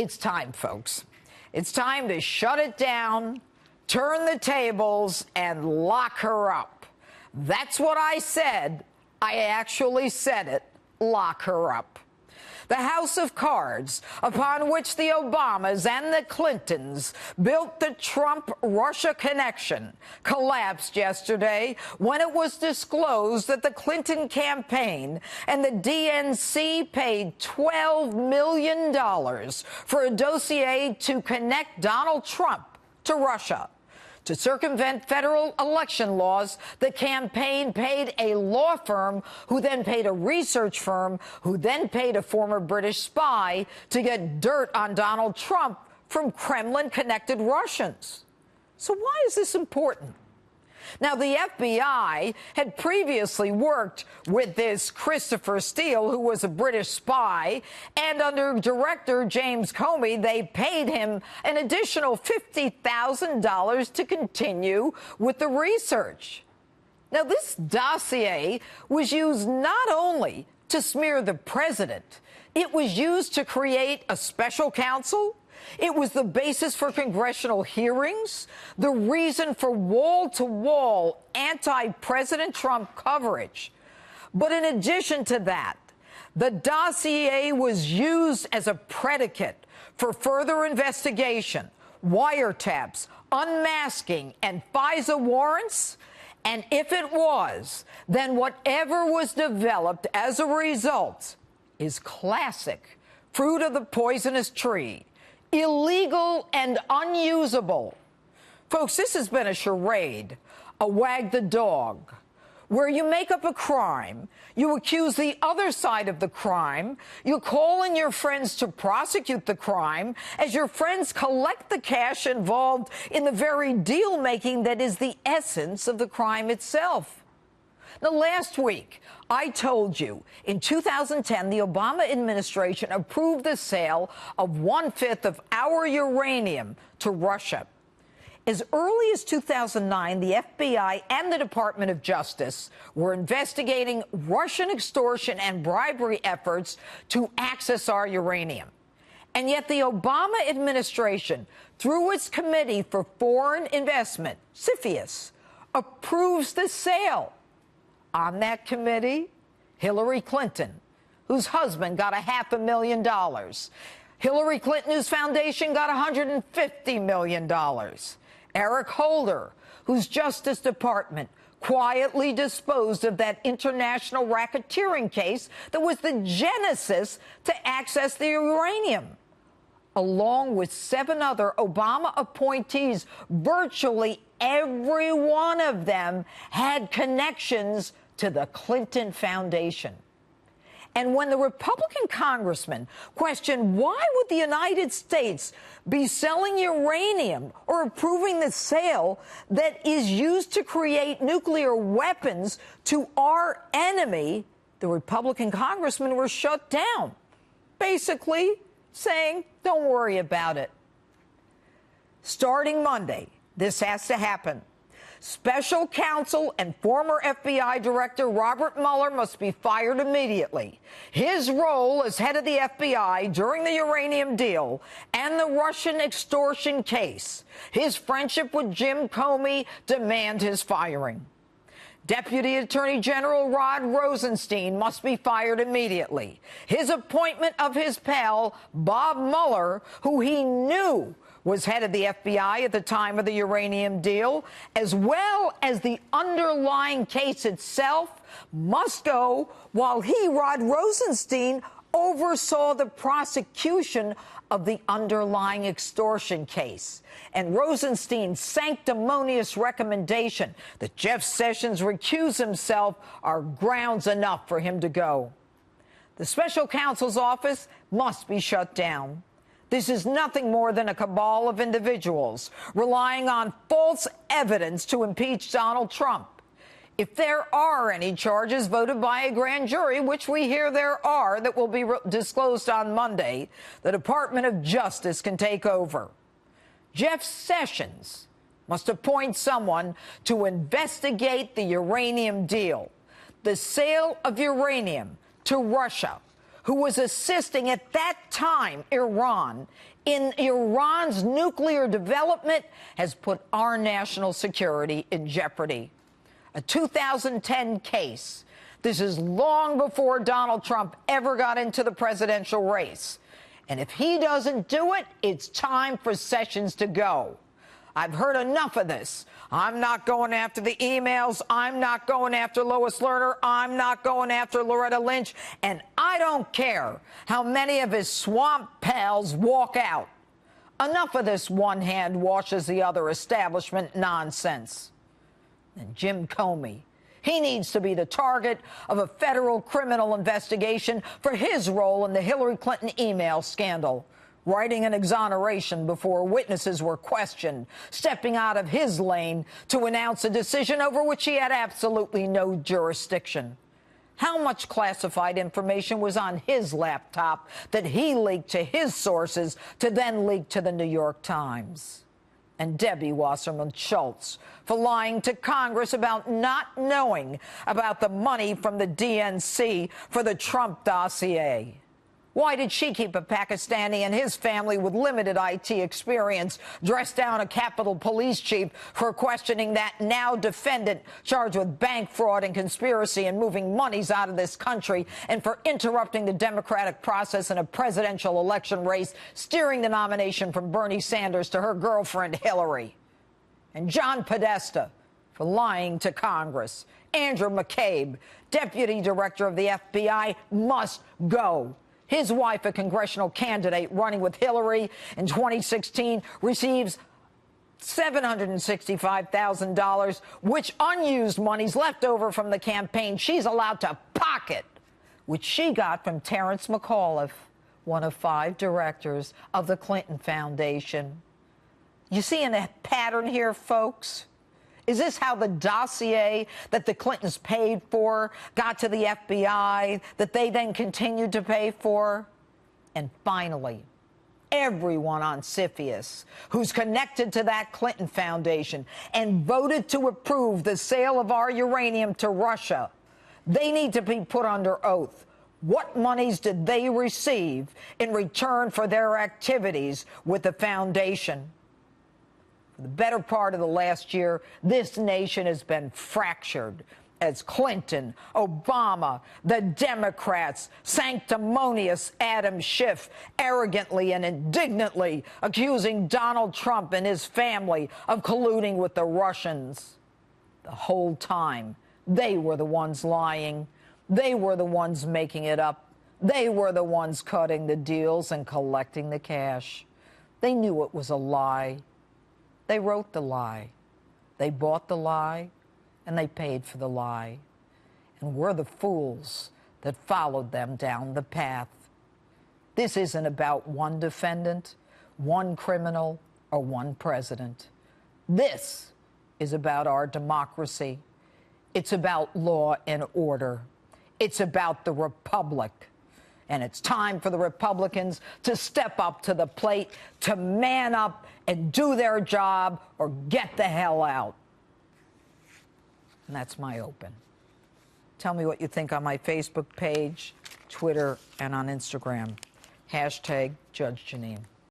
It's time, folks. It's time to shut it down, turn the tables, and lock her up. That's what I said. I actually said it. Lock her up. The house of cards upon which the Obamas and the Clintons built the Trump-Russia connection collapsed yesterday when it was disclosed that the Clinton campaign and the DNC paid $12 million for a dossier to connect Donald Trump to Russia. To circumvent federal election laws, the campaign paid a law firm who then paid a research firm who then paid a former British spy to get dirt on Donald Trump from Kremlin-connected Russians. So why is this important? Now, the FBI had previously worked with this Christopher Steele, who was a British spy, and under Director James Comey, they paid him an additional $50,000 to continue with the research. Now, this dossier was used not only to smear the president, it was used to create a special counsel. It was the basis for congressional hearings, the reason for wall-to-wall anti-President Trump coverage. But in addition to that, the dossier was used as a predicate for further investigation, wiretaps, unmasking, and FISA warrants. And if it was, then whatever was developed as a result is classic fruit of the poisonous tree. Illegal and unusable. Folks, this has been a charade, a wag the dog, where you make up a crime, you accuse the other side of the crime, you call in your friends to prosecute the crime, as your friends collect the cash involved in the very deal-making that is the essence of the crime itself. Now, last week, I told you in 2010, the Obama administration approved the sale of 1/5 of our uranium to Russia. As early as 2009, the FBI and the Department of Justice were investigating Russian extortion and bribery efforts to access our uranium. And yet the Obama administration, through its Committee for Foreign Investment, CFIUS, approves the sale. On that committee, Hillary Clinton, whose husband got $500,000. Hillary Clinton, whose foundation got $150 million. Eric Holder, whose Justice Department quietly disposed of that international racketeering case that was the genesis to access the uranium. Along with 7 other Obama appointees, virtually every one of them had connections to the Clinton Foundation. And when the Republican congressman questioned why would the United States be selling uranium or approving the sale that is used to create nuclear weapons to our enemy, the Republican congressmen were shut down, basically saying, don't worry about it. Starting Monday, this has to happen. Special counsel and former FBI Director Robert Mueller must be fired immediately. His role as head of the FBI during the uranium deal and the Russian extortion case, his friendship with Jim Comey demand his firing. Deputy Attorney General Rod Rosenstein must be fired immediately. His appointment of his pal, Bob Mueller, who he knew was head of the FBI at the time of the uranium deal, as well as the underlying case itself, must go while he, Rod Rosenstein, oversaw the prosecution of the underlying extortion case. And Rosenstein's sanctimonious recommendation that Jeff Sessions recuse himself are grounds enough for him to go. The special counsel's office must be shut down. This is nothing more than a cabal of individuals relying on false evidence to impeach Donald Trump. If there are any charges voted by a grand jury, which we hear there are, that will be disclosed on Monday, the Department of Justice can take over. Jeff Sessions must appoint someone to investigate the uranium deal, the sale of uranium to Russia, who was assisting at that time Iran in Iran's nuclear development, has put our national security in jeopardy. A 2010 case. This is long before Donald Trump ever got into the presidential race. And if he doesn't do it, it's time for Sessions to go. I've heard enough of this. I'm not going after the emails. I'm not going after Lois Lerner. I'm not going after Loretta Lynch. And I don't care how many of his swamp pals walk out. Enough of this one hand washes the other establishment nonsense. And Jim Comey, he needs to be the target of a federal criminal investigation for his role in the Hillary Clinton email scandal, writing an exoneration before witnesses were questioned, stepping out of his lane to announce a decision over which he had absolutely no jurisdiction. How much classified information was on his laptop that he leaked to his sources to then leak to the New York Times? And Debbie Wasserman Schultz for lying to Congress about not knowing about the money from the DNC for the Trump dossier. Why did she keep a Pakistani and his family with limited IT experience dress down a Capitol Police chief for questioning that now defendant charged with bank fraud and conspiracy and moving monies out of this country, and for interrupting the democratic process in a presidential election race, steering the nomination from Bernie Sanders to her girlfriend Hillary? And John Podesta for lying to Congress. Andrew McCabe, deputy director of the FBI, must go. His wife, a congressional candidate running with Hillary in 2016, receives $765,000, which unused monies left over from the campaign she's allowed to pocket, which she got from Terrence McAuliffe, one of 5 directors of the Clinton Foundation. You seeing a pattern here, folks? Is this how the dossier that the Clintons paid for got to the FBI, that they then continued to pay for? And finally, everyone on CFIUS who's connected to that Clinton Foundation and voted to approve the sale of our uranium to Russia, they need to be put under oath. What monies did they receive in return for their activities with the foundation? The better part of the last year, this nation has been fractured as Clinton, Obama, the Democrats, sanctimonious Adam Schiff, arrogantly and indignantly accusing Donald Trump and his family of colluding with the Russians. The whole time, they were the ones lying. They were the ones making it up. They were the ones cutting the deals and collecting the cash. They knew it was a lie. They wrote the lie. They bought the lie, and they paid for the lie. And we're the fools that followed them down the path. This isn't about one defendant, one criminal, or one president. This is about our democracy. It's about law and order. It's about the republic. And it's time for the Republicans to step up to the plate, to man up and do their job, or get the hell out. And that's my open. Tell me what you think on my Facebook page, Twitter, and on Instagram. #Judge Jeanine.